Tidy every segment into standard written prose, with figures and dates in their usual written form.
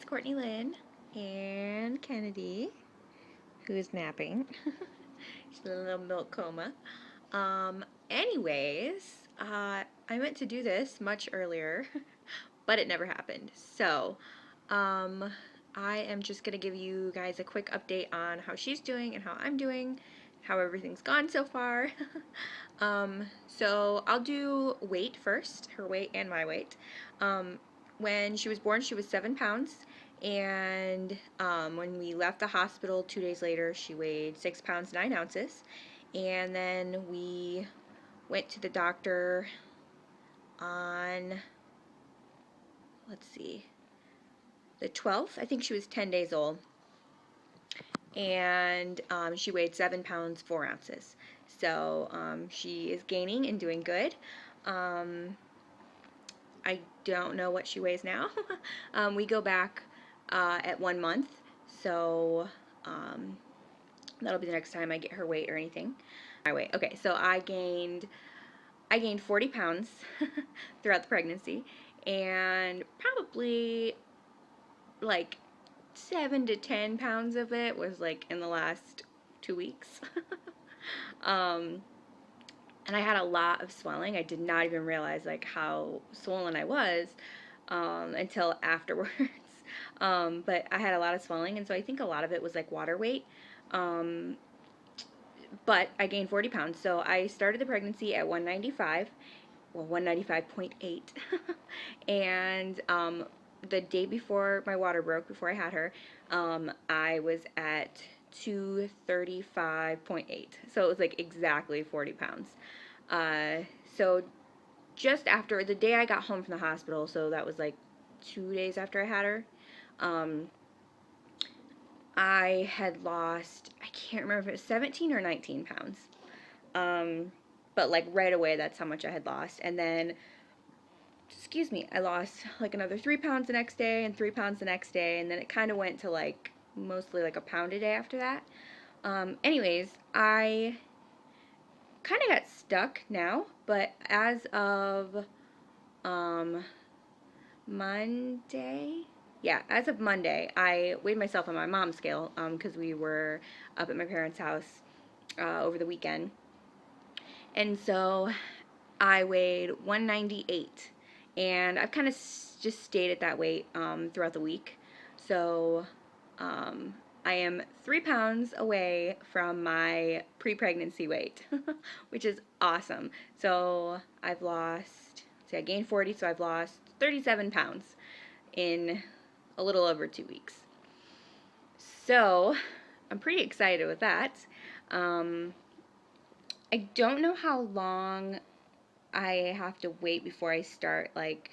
Courtney Lynn and Kennedy, who is napping. She's in a little milk coma. I meant to do this much earlier, but it never happened. So, I am just going to give you guys a quick update on how she's doing and how I'm doing, how everything's gone so far. So I'll do weight first, her weight and my weight. When she was born, she was 7 pounds. And when we left the hospital 2 days later, she weighed 6 pounds 9 ounces. And then we went to the doctor on, let's see, the 12th. I think she was 10 days old. And she weighed 7 pounds 4 ounces. So she is gaining and doing good. I don't know what she weighs now. We go back at 1 month, so that'll be the next time I get her weight or anything. My weight. Okay, so I gained 40 pounds throughout the pregnancy, and probably like 7 to 10 pounds of it was like in the last 2 weeks. And I had a lot of swelling. I did not even realize like how swollen I was until afterwards. But I had a lot of swelling, and so I think a lot of it was like water weight. But I gained 40 pounds, so I started the pregnancy at 195, well, 195.8, and the day before my water broke, before I had her, I was at 235.8, so it was like exactly 40 pounds. So just after the day I got home from the hospital, so that was like 2 days after I had her, I had lost, I can't remember if it was 17 or 19 pounds. But like right away, that's how much I had lost. And then, excuse me, I lost like another 3 pounds the next day and 3 pounds the next day. And then it kind of went to like mostly like a pound a day after that. Anyways, I kind of got stuck now, but as of Monday, yeah, as of Monday, I weighed myself on my mom's scale because we were up at my parents' house over the weekend. And so I weighed 198. And I've kind of just stayed at that weight throughout the week. So I am 3 pounds away from my pre-pregnancy weight, which is awesome. So I've lost, see, I gained 40, so I've lost 37 pounds in a little over 2 weeks. So I'm pretty excited with that. I don't know how long I have to wait before I start like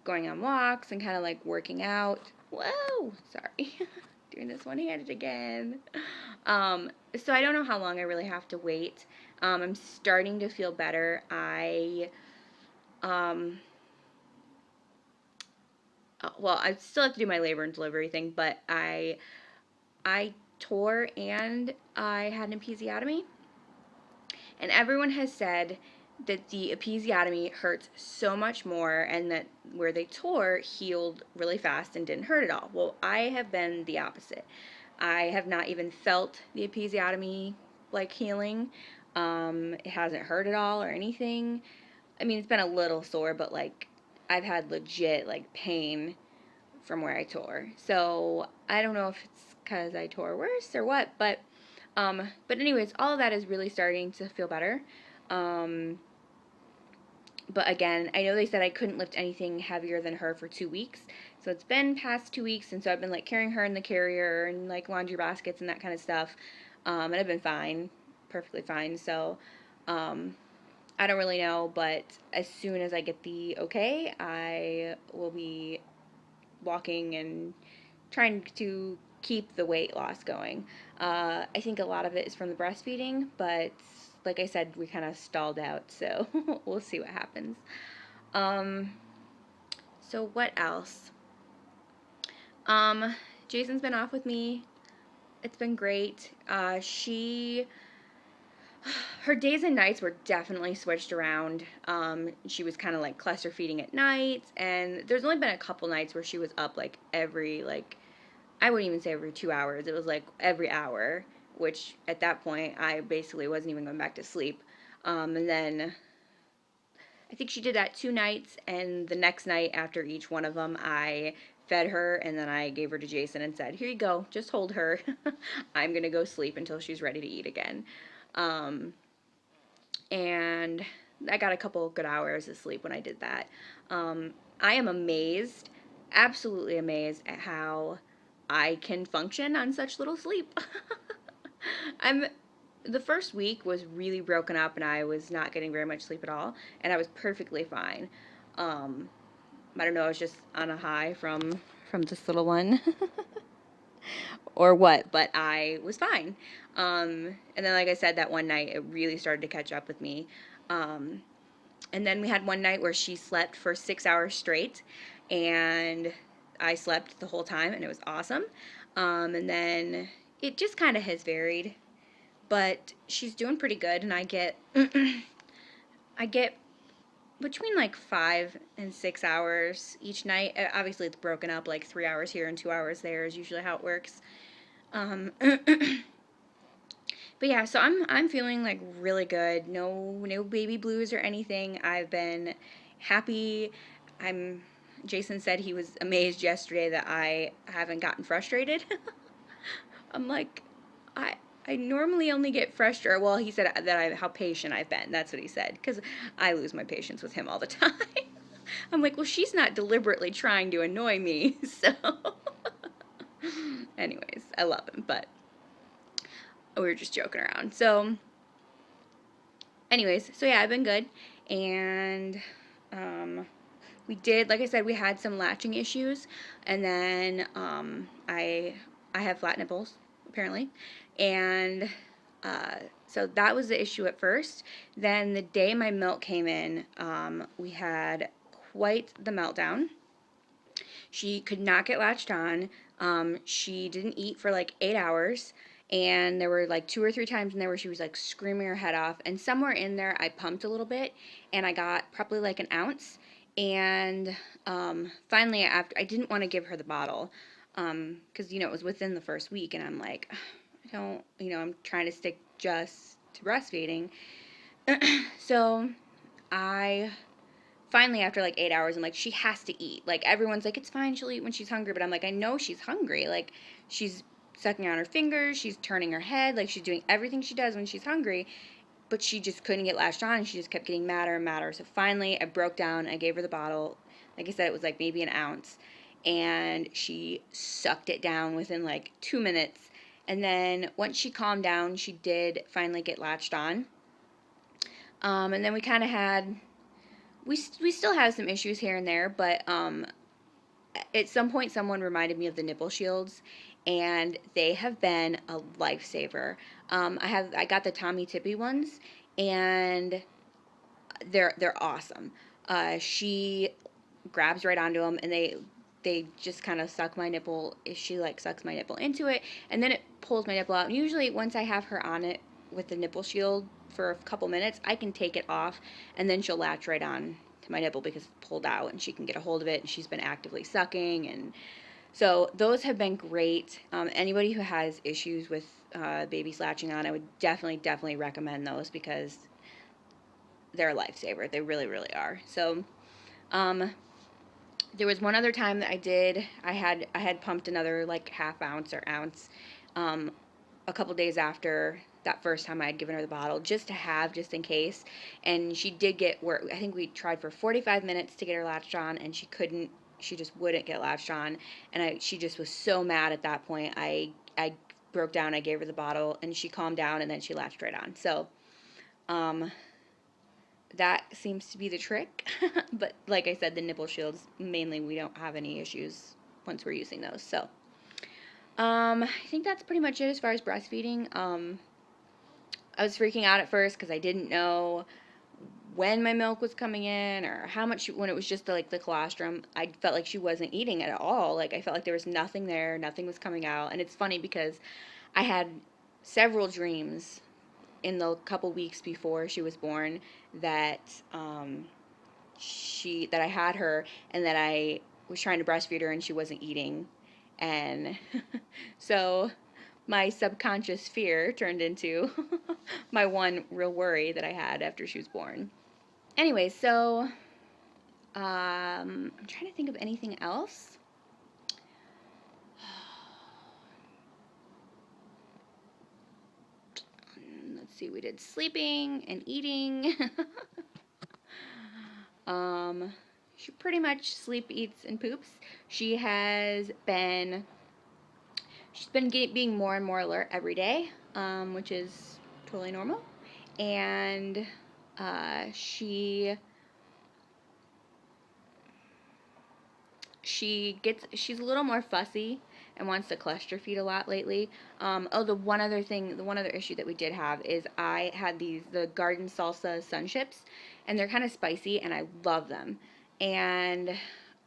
going on walks and kind of like working out. Whoa, sorry. Doing this one-handed again. So I don't know how long I really have to wait. I'm starting to feel better. Well, I still have to do my labor and delivery thing, but I tore and I had an episiotomy. And everyone has said that the episiotomy hurts so much more and that where they tore healed really fast and didn't hurt at all. Well, I have been the opposite. I have not even felt the episiotomy like healing. It hasn't hurt at all or anything. I mean, it's been a little sore, but like I've had legit like pain from where I tore. So I don't know if it's because I tore worse or what, but anyways, all of that is really starting to feel better. But again, I know they said I couldn't lift anything heavier than her for 2 weeks. So it's been past 2 weeks, and so I've been like carrying her in the carrier and like laundry baskets and that kind of stuff. And I've been fine, perfectly fine. So I don't really know, but as soon as I get the okay, I will be walking and trying to keep the weight loss going. I think a lot of it is from the breastfeeding, but like I said, we kind of stalled out, so we'll see what happens. So what else? Jason's been off with me. It's been great. She Her days and nights were definitely switched around. She was kind of like cluster feeding at nights, and there's only been a couple nights where she was up like every, like, I wouldn't even say every 2 hours. It was like every hour, which at that point I basically wasn't even going back to sleep. And then I think she did that 2 nights, and the next night after each one of them, I fed her, and then I gave her to Jason and said, "Here you go, just hold her. I'm gonna go sleep until she's ready to eat again." Um, and I got a couple good hours of sleep when I did that. I am amazed, absolutely amazed at how I can function on such little sleep. I'm The first week was really broken up and I was not getting very much sleep at all, and I was perfectly fine. Um, I don't know, I was just on a high from this little one. Or what, but I was fine. And then, like I said, that one night it really started to catch up with me. Um, and then we had one night where she slept for 6 hours straight, and I slept the whole time, and it was awesome. And then it just kind of has varied, but she's doing pretty good, and I get I get between like 5 and 6 hours each night. Obviously, it's broken up, like 3 hours here and 2 hours there is usually how it works. But yeah, so I'm feeling like really good. No baby blues or anything. I've been happy. I'm Jason said he was amazed yesterday that I haven't gotten frustrated. I'm like, I I normally only get frustrated. Well, he said that how patient I've been. That's what he said, because I lose my patience with him all the time. I'm like, well, she's not deliberately trying to annoy me. So anyways, I love him, but we were just joking around. So anyways, so yeah, I've been good. And we did, like I said, we had some latching issues, and then I have flat nipples apparently, and so that was the issue at first. Then the day my milk came in, we had quite the meltdown. She could not get latched on. She didn't eat for like 8 hours. And there were like 2 or 3 times in there where she was like screaming her head off. And somewhere in there, I pumped a little bit, and I got probably like an ounce. And finally, after, I didn't want to give her the bottle because, it was within the first week. And I'm like, I don't, I'm trying to stick just to breastfeeding. So I finally, after like 8 hours, I'm like, she has to eat. Like, everyone's like, it's fine, she'll eat when she's hungry. But I'm like, I know she's hungry. Like, she's sucking on her fingers, she's turning her head, like, she's doing everything she does when she's hungry. But she just couldn't get latched on, and she just kept getting madder and madder. So finally, I broke down, I gave her the bottle. Like I said, it was like maybe an ounce. And she sucked it down within like 2 minutes. And then once she calmed down, she did finally get latched on. And then we kind of had we still have some issues here and there, but at some point someone reminded me of the nipple shields, and they have been a lifesaver. I got the Tommy Tippy ones, and they're awesome. She grabs right onto them, and they just kind of suck my nipple. She like sucks my nipple into it, and then it pulls my nipple out. And usually once I have her on it with the nipple shield for a couple minutes, I can take it off, and then she'll latch right on to my nipple because it's pulled out, and she can get a hold of it, and she's been actively sucking. And so those have been great. Anybody who has issues with babies latching on, I would definitely recommend those, because they're a lifesaver. They really, really are. So there was one other time that I had pumped another like half ounce or ounce a couple days after that first time I had given her the bottle, just to have, just in case. And she did get work. I think we tried for 45 minutes to get her latched on, and she just wouldn't get latched on. And she just was so mad at that point. I broke down, I gave her the bottle, and she calmed down, and then she latched right on. So that seems to be the trick. But like I said, the nipple shields, mainly, we don't have any issues once we're using those. So I think that's pretty much it as far as breastfeeding. I was freaking out at first because I didn't know when my milk was coming in or how much. When it was just like the colostrum, I felt like she wasn't eating at all. Like, I felt like there was nothing there, nothing was coming out. And it's funny because I had several dreams in the couple weeks before she was born that that I had her, and that I was trying to breastfeed her and she wasn't eating. And so my subconscious fear turned into my one real worry that I had after she was born. Anyway, so I'm trying to think of anything else. Let's see, we did sleeping and eating. um, she pretty much sleep, eats, and poops. She has been, she's been being more and more alert every day, which is totally normal. And she she's a little more fussy and wants to cluster feed a lot lately. The one other issue that we did have is I had the garden salsa sun chips, and they're kind of spicy, and I love them. And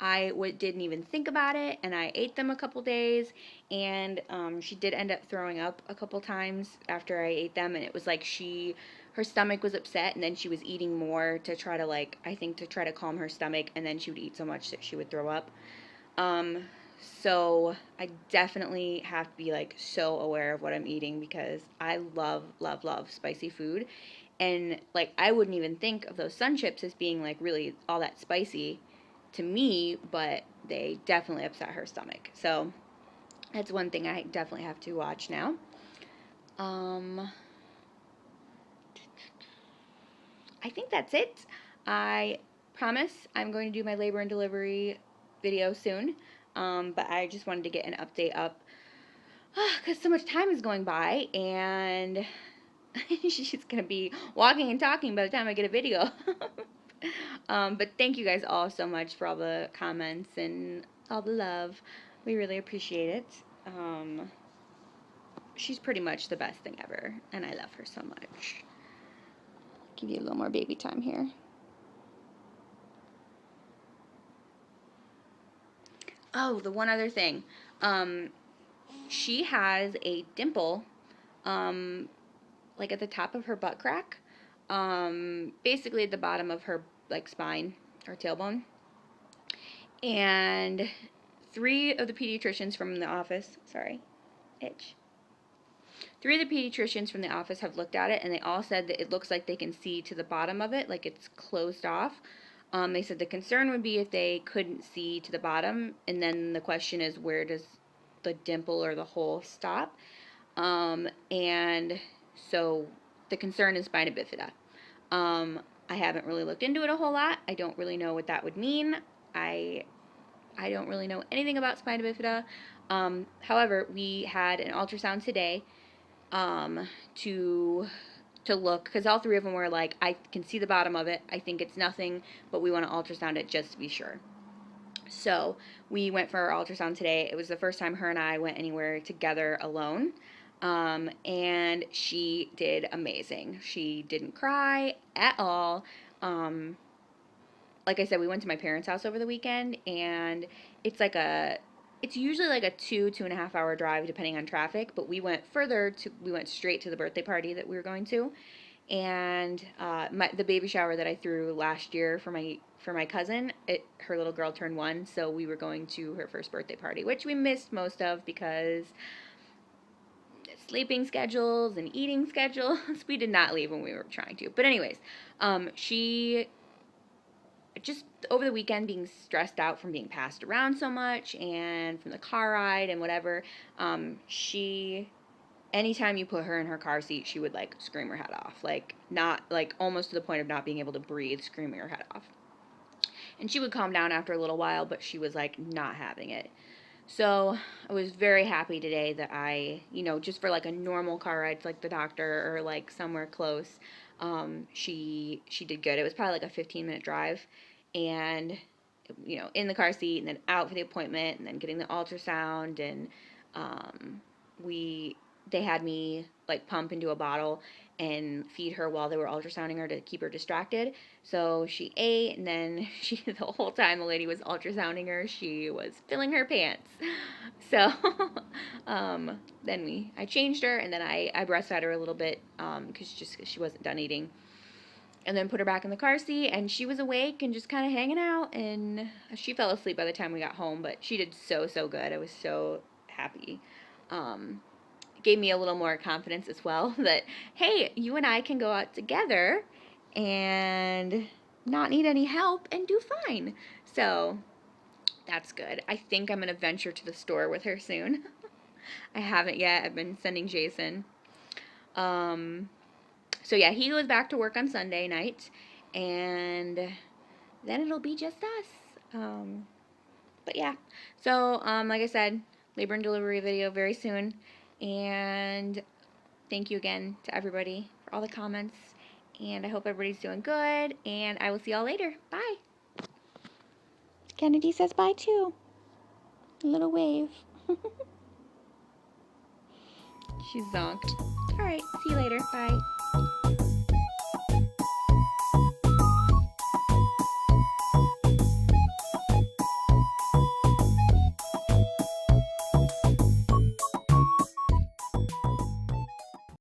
I didn't even think about it, and I ate them a couple days, and she did end up throwing up a couple times after I ate them, and it was like her stomach was upset, and then she was eating more to try to, like, I think to try to calm her stomach, and then she would eat so much that she would throw up. Um, so I definitely have to be like so aware of what I'm eating, because I love, love, love spicy food. And like I wouldn't even think of those sun chips as being like really all that spicy to me, but they definitely upset her stomach. So that's one thing I definitely have to watch now. I think that's it. I promise I'm going to do my labor and delivery video soon. But I just wanted to get an update up because so much time is going by, and she's going to be walking and talking by the time I get a video. But thank you guys all so much for all the comments and all the love. We really appreciate it. She's pretty much the best thing ever, and I love her so much. Give you a little more baby time here. Oh, the one other thing. She has a dimple, um, like at the top of her butt crack, basically at the bottom of her like spine or tailbone. And three of the pediatricians from the office, sorry, itch. Three of the pediatricians from the office have looked at it, and they all said that it looks like they can see to the bottom of it, like it's closed off. They said the concern would be if they couldn't see to the bottom, and then the question is, where does the dimple or the hole stop? And so the concern is spina bifida. I haven't really looked into it a whole lot. I don't really know what that would mean. I don't really know anything about spina bifida. However, we had an ultrasound today, to look, because all three of them were like, I can see the bottom of it. I think it's nothing, but we want to ultrasound it just to be sure. So we went for our ultrasound today. It was the first time her and I went anywhere together alone. And she did amazing. She didn't cry at all. Like I said, we went to my parents' house over the weekend, and it's like it's usually like a 2.5 hour drive depending on traffic, but we went straight to the birthday party that we were going to. And the baby shower that I threw last year for my cousin, her little girl turned 1, so we were going to her first birthday party, which we missed most of because sleeping schedules and eating schedules. We did not leave when we were trying to. But anyways, she just over the weekend being stressed out from being passed around so much and from the car ride and whatever, she anytime you put her in her car seat, she would like scream her head off, like not like almost to the point of not being able to breathe, screaming her head off. And she would calm down after a little while, but she was like not having it. So I was very happy today that I, just for like a normal car ride to like the doctor or like somewhere close, she did good. It was probably like a 15-minute drive, and in the car seat and then out for the appointment and then getting the ultrasound, and we they had me like pump into a bottle and feed her while they were ultrasounding her to keep her distracted. So she ate, and then the whole time the lady was ultrasounding her, she was filling her pants. So then I changed her, and then I breastfed her a little bit because she wasn't done eating. And then put her back in the car seat, and she was awake and just kind of hanging out, and she fell asleep by the time we got home, but she did so good. I was so happy. Gave me a little more confidence as well that, hey, you and I can go out together and not need any help and do fine. So that's good. I think I'm going to venture to the store with her soon. I haven't yet. I've been sending Jason. So yeah, he goes back to work on Sunday night, and then it'll be just us. But yeah, so like I said, labor and delivery video very soon, and thank you again to everybody for all the comments, and I hope everybody's doing good, and I will see y'all later. Bye. Kennedy says bye too. A little wave. She's zonked. All right, see you later. Bye.